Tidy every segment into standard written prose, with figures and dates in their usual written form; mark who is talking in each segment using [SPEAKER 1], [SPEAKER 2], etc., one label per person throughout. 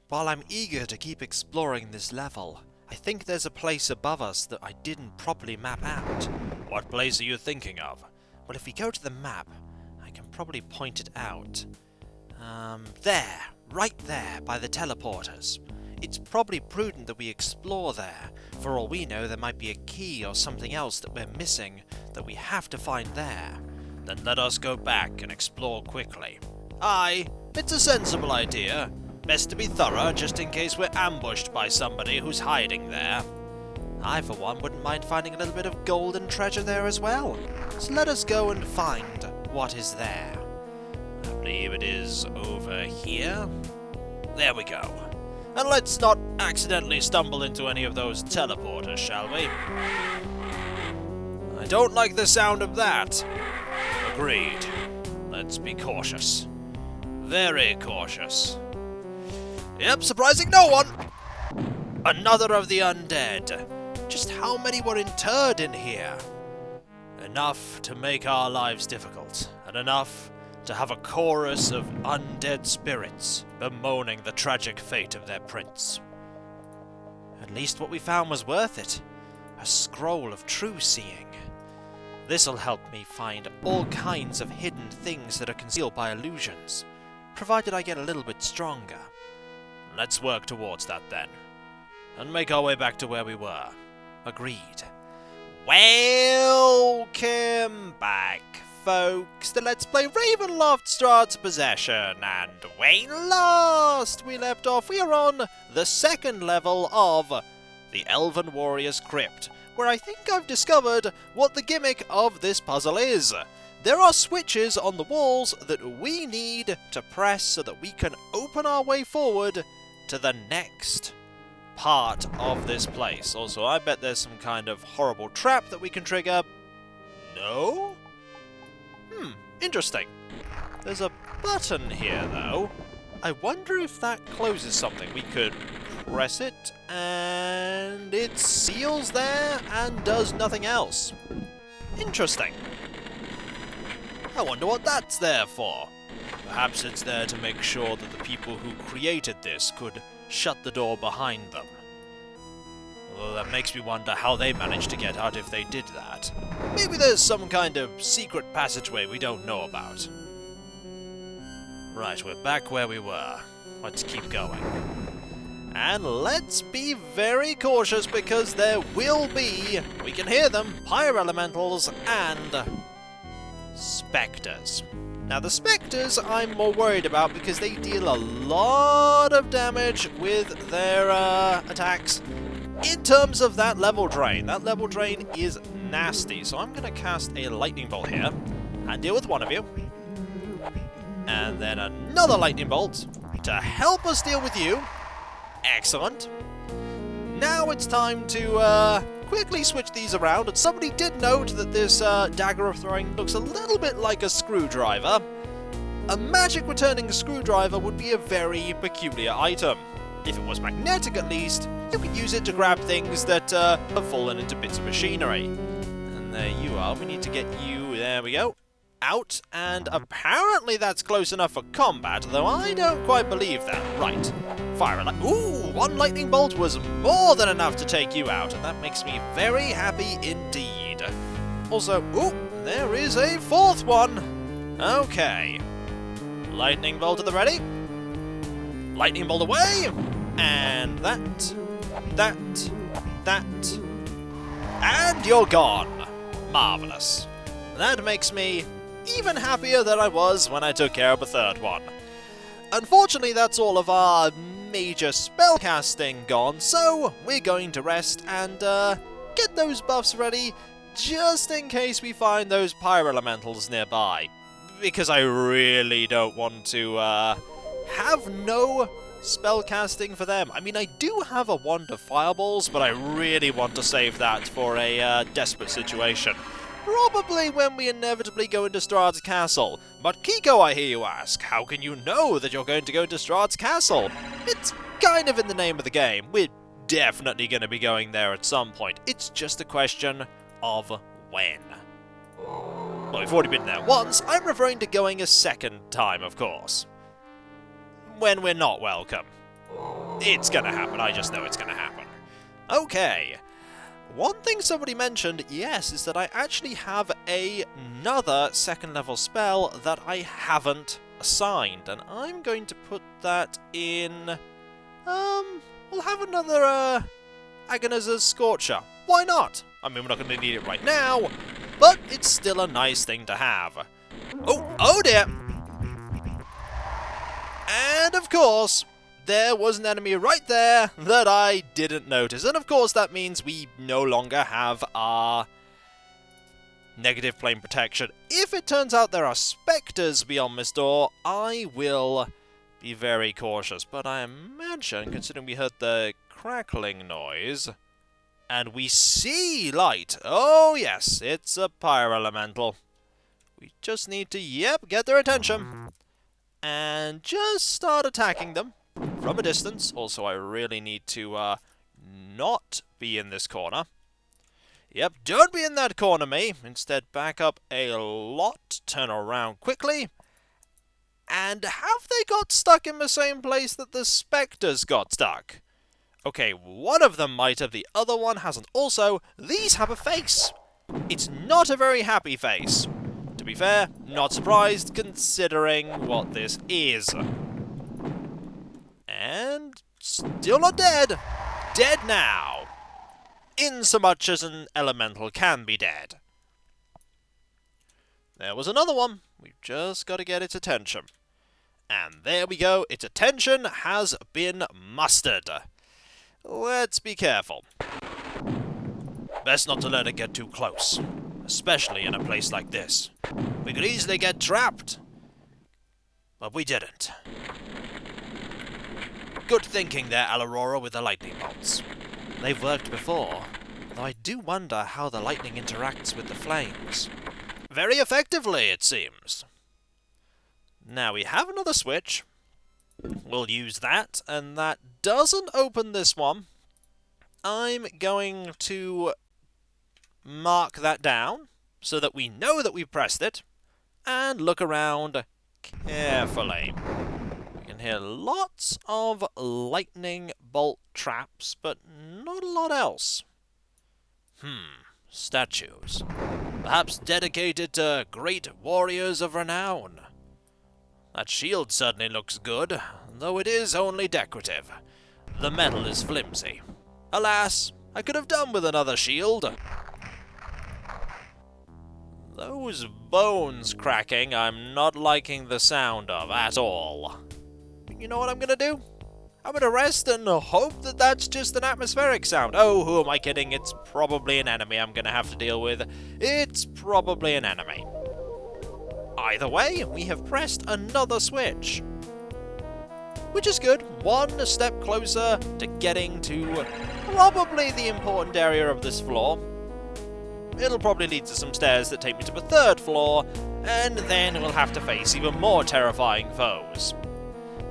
[SPEAKER 1] While I'm eager to keep exploring this level, I think there's a place above us that I didn't properly map out.
[SPEAKER 2] What place are you thinking of?
[SPEAKER 1] Well, if we go to the map, I can probably point it out. There, right there, by the teleporters. It's probably prudent that we explore there. For all we know, there might be a key or something else that we're missing that we have to find there.
[SPEAKER 2] Then let us go back and explore quickly.
[SPEAKER 1] Aye,
[SPEAKER 2] It's a sensible idea. Best to be thorough, just in case we're ambushed by somebody who's hiding there.
[SPEAKER 1] I, for one, wouldn't mind finding a little bit of golden treasure there as well. So let us go and find what is there.
[SPEAKER 2] I believe it is over here. There we go.
[SPEAKER 1] And let's not accidentally stumble into any of those teleporters, shall we?
[SPEAKER 2] I don't like the sound of that. Agreed. Let's be cautious. Very cautious.
[SPEAKER 1] Yep, surprising no one! Another of the undead. Just how many were interred in here?
[SPEAKER 2] Enough to make our lives difficult, and enough to have a chorus of undead spirits bemoaning the tragic fate of their prince.
[SPEAKER 1] At least what we found was worth it. A scroll of true seeing. This'll help me find all kinds of hidden things that are concealed by illusions, provided I get a little bit stronger.
[SPEAKER 2] Let's work towards that then, and make our way back to where we were.
[SPEAKER 1] Agreed. Welcome back, folks, to Let's Play Ravenloft Strahd's Possession, and when last we left off, we are on the second level of the Elven Warrior's Crypt, where I think I've discovered what the gimmick of this puzzle is. There are switches on the walls that we need to press so that we can open our way forward to the next part of this place. Also, I bet there's some kind of horrible trap that we can trigger. No? Interesting. There's a button here, though. I wonder if that closes something. We could press it, and it seals there and does nothing else. Interesting. I wonder what that's there for.
[SPEAKER 2] Perhaps it's there to make sure that the people who created this could shut the door behind them. Although that makes me wonder how they managed to get out if they did that.
[SPEAKER 1] Maybe there's some kind of secret passageway we don't know about.
[SPEAKER 2] Right, we're back where we were. Let's keep going.
[SPEAKER 1] And let's be very cautious because there will be, we can hear them, pyre elementals and specters. Now the spectres I'm more worried about because they deal a lot of damage with their attacks. In terms of that level drain is nasty. So I'm going to cast a lightning bolt here and deal with one of you. And then another lightning bolt to help us deal with you. Excellent. Now it's time to quickly switch these around, and somebody did note that this dagger of throwing looks a little bit like a screwdriver. A magic returning screwdriver would be a very peculiar item. If it was magnetic at least, you could use it to grab things that have fallen into bits of machinery. And there you are, we need to get you, there we go, out, and apparently that's close enough for combat, though I don't quite believe that. Right, fire a ooh, one lightning bolt was more than enough to take you out, and that makes me very happy indeed. Also, ooh, there is a fourth one. Okay, lightning bolt at the ready, lightning bolt away, and that, and you're gone. Marvellous. That makes me even happier than I was when I took care of the third one. Unfortunately, that's all of our major spellcasting gone, so we're going to rest and get those buffs ready just in case we find those pyre elementals nearby. Because I really don't want to have no spellcasting for them. I mean, I do have a wand of fireballs, but I really want to save that for a desperate situation. Probably when we inevitably go into Strahd's castle. But Kiko, I hear you ask, how can you know that you're going to go into Strahd's castle? It's kind of in the name of the game. We're definitely going to be going there at some point. It's just a question of when. Well, we've already been there once. I'm referring to going a second time, of course. When we're not welcome. It's gonna happen, I just know it's gonna happen. Okay. One thing somebody mentioned, yes, is that I actually have another second level spell that I haven't assigned, and I'm going to put that in... we'll have another, Agonizer's Scorcher. Why not? I mean, we're not going to need it right now, but it's still a nice thing to have. Oh dear! And of course, there was an enemy right there that I didn't notice. And of course that means we no longer have our negative plane protection. If it turns out there are spectres beyond this door, I will be very cautious. But I imagine, considering we heard the crackling noise, and we see light. Oh yes, it's a pyre elemental. We just need to, get their attention. And just start attacking them from a distance. Also, I really need to not be in this corner. Yep, don't be in that corner, me. Instead, back up a lot, turn around quickly. And have they got stuck in the same place that the spectres got stuck? Okay, one of them might have, the other one hasn't. Also, these have a face. It's not a very happy face. To be fair, not surprised considering what this is. And still not dead. Dead now. Insomuch as an elemental can be dead. There was another one. We've just got to get its attention. And there we go. Its attention has been mustered. Let's be careful. Best not to let it get too close. Especially in a place like this. We could easily get trapped. But we didn't. Good thinking there, Aurora, with the lightning bolts. They've worked before, though I do wonder how the lightning interacts with the flames. Very effectively, it seems. Now we have another switch. We'll use that, and that doesn't open this one. I'm going to mark that down so that we know that we've pressed it, and look around carefully. We can hear lots of lightning bolt traps, but not a lot else. Statues. Perhaps dedicated to great warriors of renown. That shield certainly looks good, though it is only decorative. The metal is flimsy. Alas, I could have done with another shield. Those bones cracking I'm not liking the sound of at all. You know what I'm gonna do? I'm gonna rest and hope that that's just an atmospheric sound. Oh, who am I kidding? It's probably an enemy I'm gonna have to deal with. It's probably an enemy. Either way, we have pressed another switch. Which is good. One step closer to getting to probably the important area of this floor. It'll probably lead to some stairs that take me to the third floor, and then we'll have to face even more terrifying foes.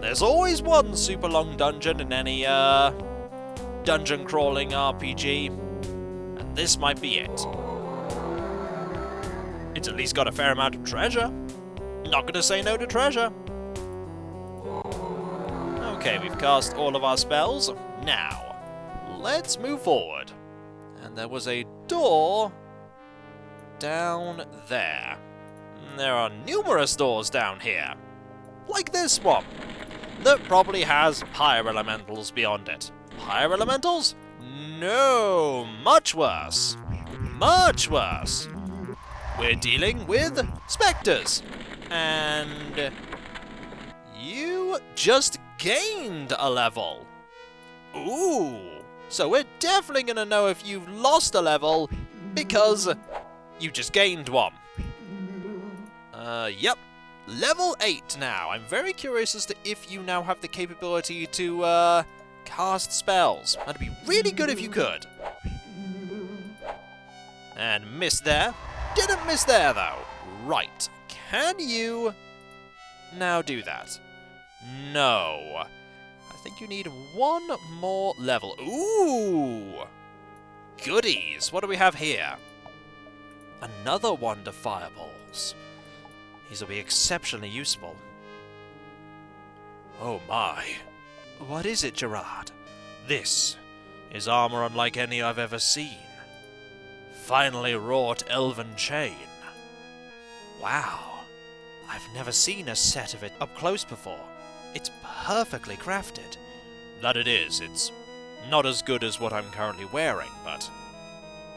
[SPEAKER 1] There's always one super long dungeon in any dungeon crawling RPG, and this might be it. It's at least got a fair amount of treasure. Not gonna say no to treasure. Okay, we've cast all of our spells. Now, let's move forward. And there was a door down there. There are numerous doors down here. Like this one. That probably has pyre elementals beyond it. Pyre elementals? No, much worse. Much worse. We're dealing with specters. And you just gained a level. Ooh. So we're definitely going to know if you've lost a level because you just gained one. Yep. Level 8 now. I'm very curious as to if you now have the capability to, cast spells. That'd be really good if you could. And missed there. Didn't miss there, though. Right. Can you now do that? No. I think you need one more level. Ooh! Goodies. What do we have here? Another wonder fireballs. These will be exceptionally useful. Oh my. What is it, Gerard? This is armor unlike any I've ever seen. Finely wrought elven chain. Wow, I've never seen a set of it up close before. It's perfectly crafted. That it is. It's not as good as what I'm currently wearing, but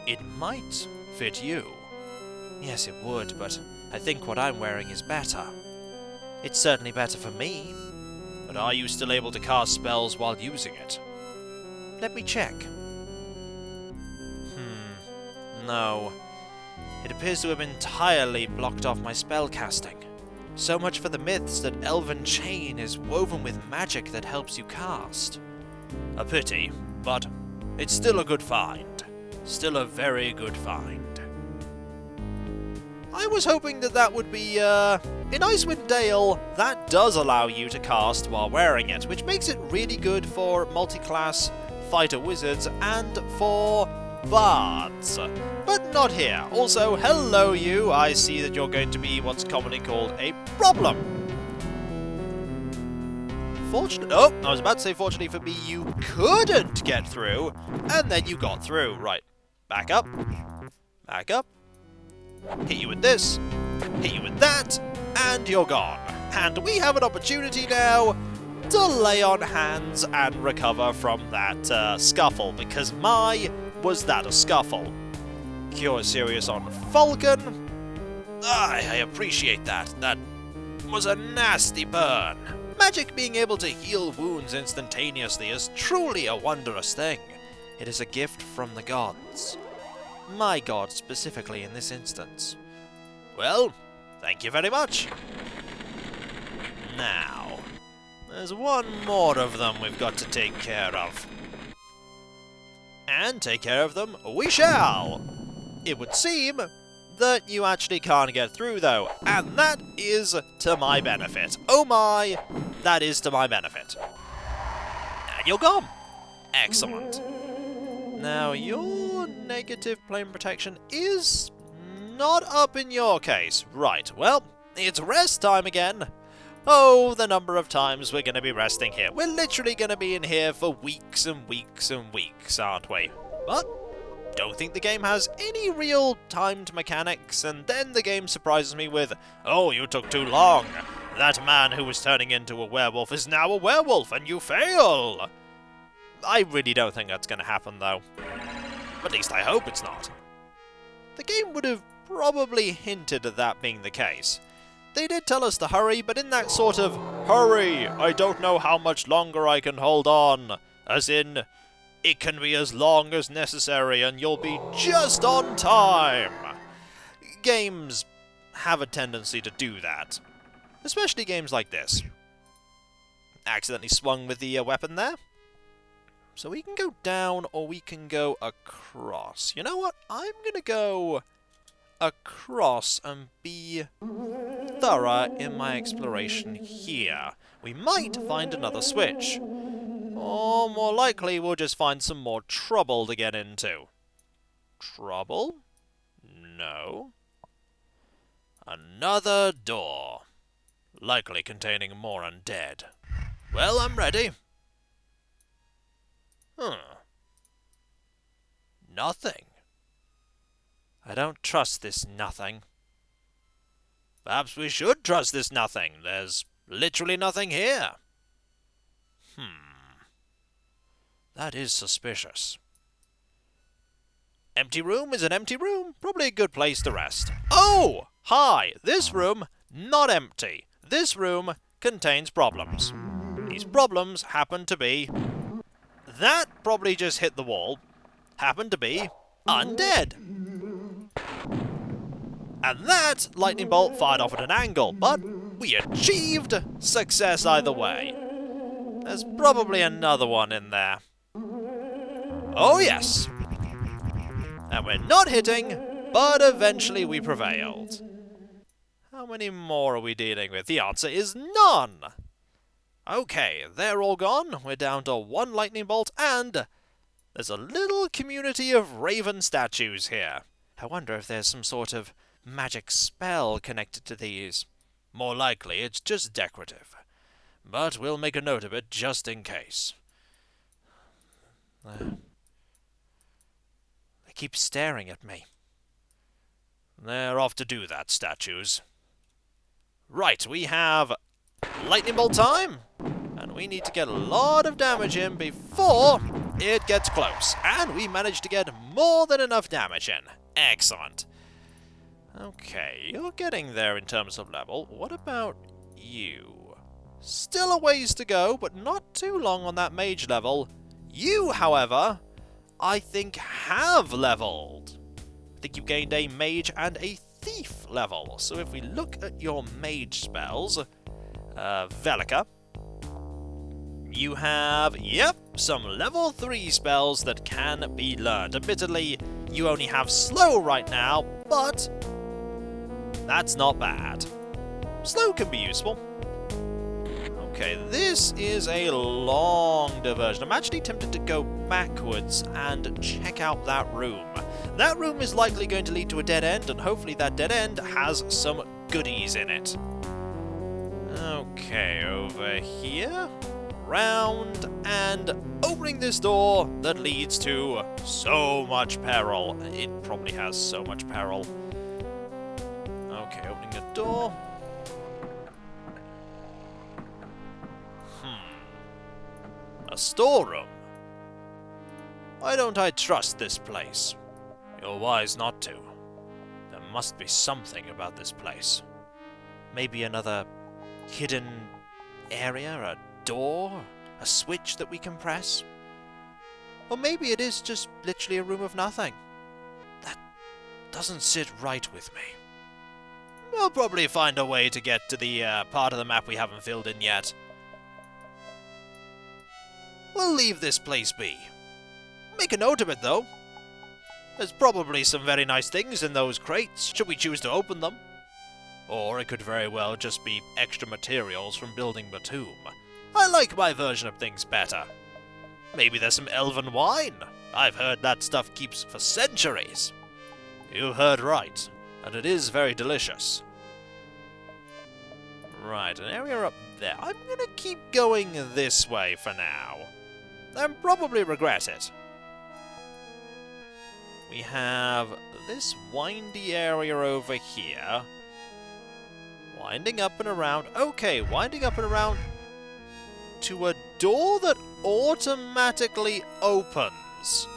[SPEAKER 1] it might fit you. Yes, it would, but I think what I'm wearing is better. It's certainly better for me. But are you still able to cast spells while using it? Let me check. No. It appears to have entirely blocked off my spell casting. So much for the myths that elven chain is woven with magic that helps you cast. A pity, but it's still a good find. Still a very good find. I was hoping that would be, in Icewind Dale, that does allow you to cast while wearing it, which makes it really good for multi-class fighter wizards and for bards. But not here. Also, hello you, I see that you're going to be what's commonly called a problem. Oh, I was about to say fortunately for me, you couldn't get through, and then you got through. Right, back up, hit you with this, hit you with that, and you're gone. And we have an opportunity now to lay on hands and recover from that scuffle, because was that a scuffle. Cure serious on Falcon. I appreciate that. That was a nasty burn. Magic being able to heal wounds instantaneously is truly a wondrous thing. It is a gift from the gods. My god specifically in this instance. Well, thank you very much. Now, there's one more of them we've got to take care of. And take care of them we shall! It would seem that you actually can't get through though, and that is to my benefit. Oh my, that is to my benefit. And you're gone. Excellent. Now, your negative plane protection is not up in your case. Right, well, it's rest time again. Oh, the number of times we're going to be resting here. We're literally going to be in here for weeks and weeks and weeks, aren't we? But don't think the game has any real timed mechanics, and then the game surprises me with, oh, you took too long. That man who was turning into a werewolf is now a werewolf, and you fail. I really don't think that's going to happen, though. At least I hope it's not. The game would have probably hinted at that being the case. They did tell us to hurry, but in that sort of, hurry, I don't know how much longer I can hold on. As in, it can be as long as necessary and you'll be just on time. Games have a tendency to do that. Especially games like this. Accidentally swung with the weapon there. So we can go down or we can go across. You know what? I'm going to go across and be thorough in my exploration here. We might find another switch. Or more likely we'll just find some more trouble to get into. Trouble? No. Another door. Likely containing more undead. Well, I'm ready. Nothing. I don't trust this nothing. Perhaps we should trust this nothing. There's literally nothing here. That is suspicious. Empty room is an empty room. Probably a good place to rest. Oh! Hi! This room, not empty. This room contains problems. These problems happen to be... That probably just hit the wall. Happened to be undead. And that lightning bolt fired off at an angle, but we achieved success either way. There's probably another one in there. Oh yes! And we're not hitting, but eventually we prevailed. How many more are we dealing with? The answer is none! Okay, they're all gone. We're down to one lightning bolt, and there's a little community of raven statues here. I wonder if there's some sort of magic spell connected to these. More likely, it's just decorative.
[SPEAKER 2] but we'll make a note of it just in case. They keep staring at me. They're off to do that, statues. Right, we have lightning bolt time, and we need to get a lot of damage in before it gets close. And we managed to get more than enough damage in. Excellent. Okay, you're getting there in terms of level. What about you? Still a ways to go, but not too long on that mage level. You, however, I think have leveled. I think you gained a mage and a thief level. So if we look at your mage spells, Velika, you have, yep, some level 3 spells that can be learned. Admittedly, you only have slow right now, but that's not bad. Slow can be useful. Okay, this is a long diversion. I'm actually tempted to go backwards and check out that room. That room is likely going to lead to a dead end, and hopefully that dead end has some goodies in it. Okay, over here, round, and opening this door that leads to so much peril. It probably has so much peril. Okay, opening a door. A storeroom. Why don't I trust this place? You're wise not to. There must be something about this place. Maybe another hidden area, a door, a switch that we can press. Or maybe it is just literally a room of nothing. That doesn't sit right with me. We'll probably find a way to get to the part of the map we haven't filled in yet. We'll leave this place be. Make a note of it, though. There's probably some very nice things in those crates, should we choose to open them. Or it could very well just be extra materials from building the tomb. I like my version of things better. Maybe there's some elven wine. I've heard that stuff keeps for centuries. You heard right, and it is very delicious. Right, an area up there. I'm gonna keep going this way for now. And probably regret it. We have this windy area over here. Winding up and around. Okay, winding up and around to a door that automatically opens.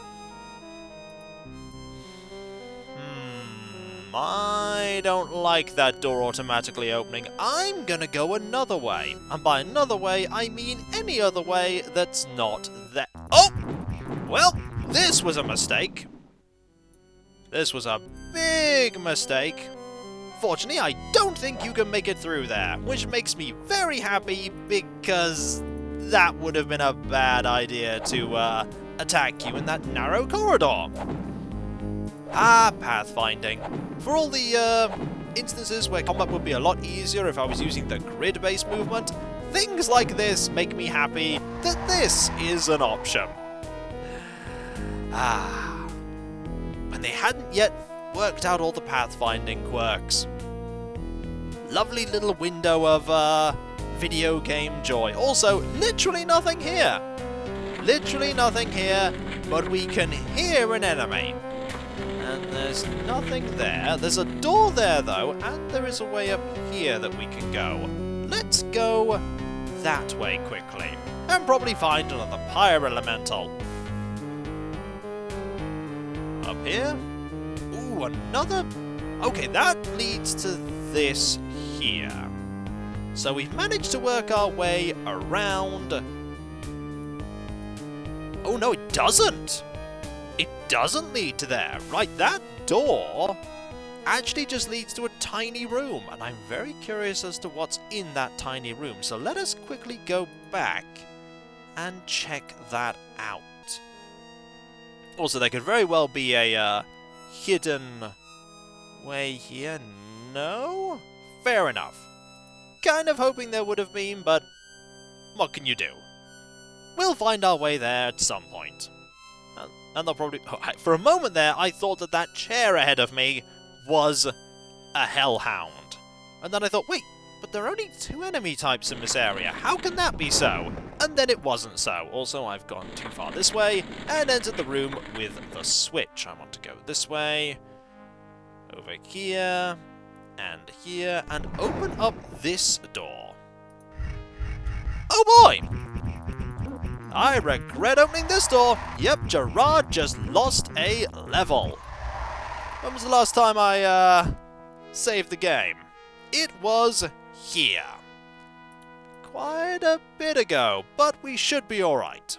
[SPEAKER 2] I don't like that door automatically opening. I'm gonna go another way. And by another way, I mean any other way that's not there. Oh! Well, this was a mistake. This was a big mistake. Fortunately, I don't think you can make it through there, which makes me very happy because that would have been a bad idea to attack you in that narrow corridor. Ah, pathfinding. For all the instances where combat would be a lot easier if I was using the grid-based movement, things like this make me happy that this is an option. Ah. And they hadn't yet worked out all the pathfinding quirks. Lovely little window of video game joy. Also, literally nothing here. Literally nothing here, but we can hear an enemy. And there's nothing there. There's a door there, though, and there is a way up here that we can go. Let's go that way quickly, and probably find another pyre elemental. Up here? Ooh, another... Okay, that leads to this here. So we've managed to work our way around... Oh, no, it doesn't! It doesn't lead to there. Right, that door actually just leads to a tiny room, and I'm very curious as to what's in that tiny room. So let us quickly go back and check that out. Also, there could very well be a hidden way here. No? Fair enough. Kind of hoping there would have been, but what can you do? We'll find our way there at some point. And they'll probably... For a moment there, I thought that that chair ahead of me was a hellhound. And then I thought, wait,
[SPEAKER 1] but there are only 2 enemy types in this area. How can that be so? And then it wasn't so. Also, I've gone too far this way and entered the room with the switch. I want to go this way, over here, and open up this door. Oh boy! I regret opening this door. Yep, Gerard just lost a level. When was the last time I saved the game? It was here. Quite a bit ago, but we should be alright.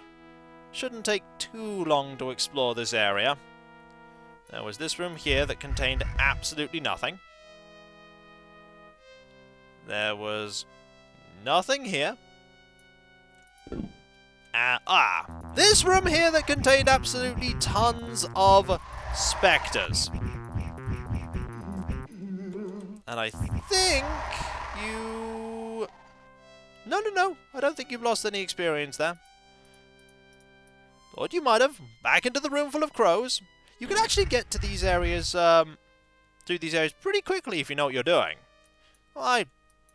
[SPEAKER 1] Shouldn't take too long to explore this area. There was this room here that contained absolutely nothing. There was nothing here. This room here that contained absolutely tons of spectres. And I think you... No, I don't think you've lost any experience there. Thought you might have. Back into the room full of crows. You can actually get to these areas, through these areas pretty quickly if you know what you're doing. Well, I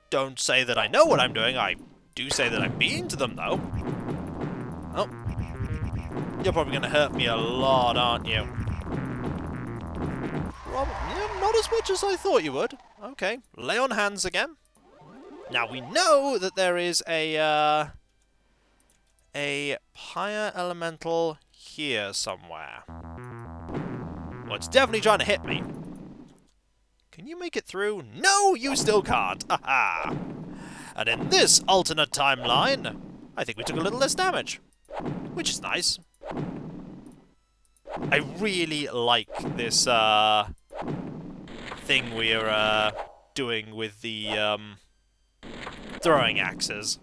[SPEAKER 1] don't say that I know what I'm doing. I do say that I've been to them, though. Oh. You're probably going to hurt me a lot, aren't you? Probably. Yeah, not as much as I thought you would. Okay. Lay on hands again. Now, we know that there is a pyre elemental here somewhere. Well, it's definitely trying to hit me. Can you make it through? No, you still can't. Haha. And in this alternate timeline, I think we took a little less damage. Which is nice. I really like this thing we're doing with the throwing axes.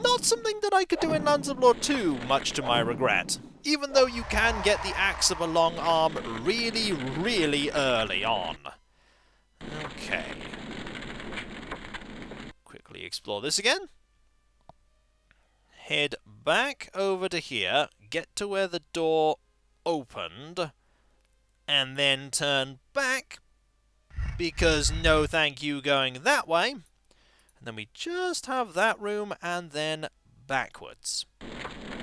[SPEAKER 1] Not something that I could do in Lands of Lore 2, much to my regret. Even though you can get the axe of a long arm really, really early on. Okay. Quickly explore this again. Head back over to here, get to where the door opened, and then turn back, because no thank you going that way. And then we just have that room, and then backwards.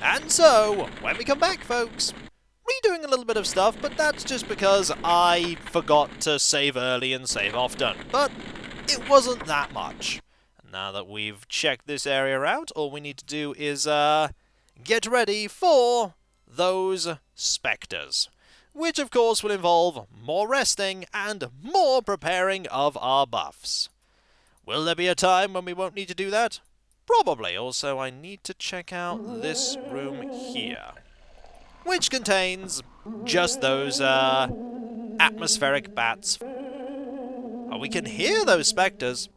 [SPEAKER 1] And so, when we come back, folks, redoing a little bit of stuff, but that's just because I forgot to save early and save often. But it wasn't that much. Now that we've checked this area out, all we need to do is get ready for those spectres. Which, of course, will involve more resting and more preparing of our buffs. Will there be a time when we won't need to do that? Probably. Also, I need to check out this room here, which contains just those atmospheric bats. Oh, we can hear those spectres.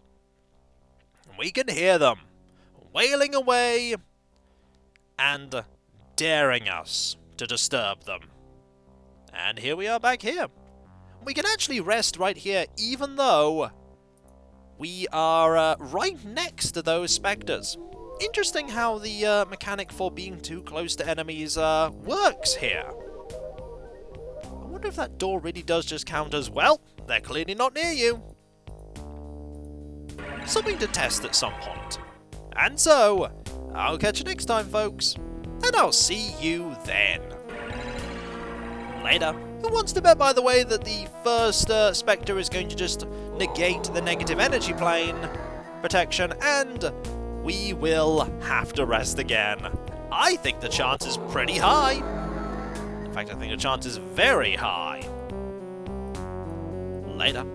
[SPEAKER 1] We can hear them wailing away and daring us to disturb them. And here we are back here. We can actually rest right here, even though we are right next to those spectres. Interesting how the mechanic for being too close to enemies works here. I wonder if that door really does just count as, well, they're clearly not near you. Something to test at some point. And so, I'll catch you next time, folks. And I'll see you then. Later. Who wants to bet, by the way, that the first Spectre is going to just negate the negative energy plane protection, and we will have to rest again? I think the chance is pretty high. In fact, I think the chance is very high. Later.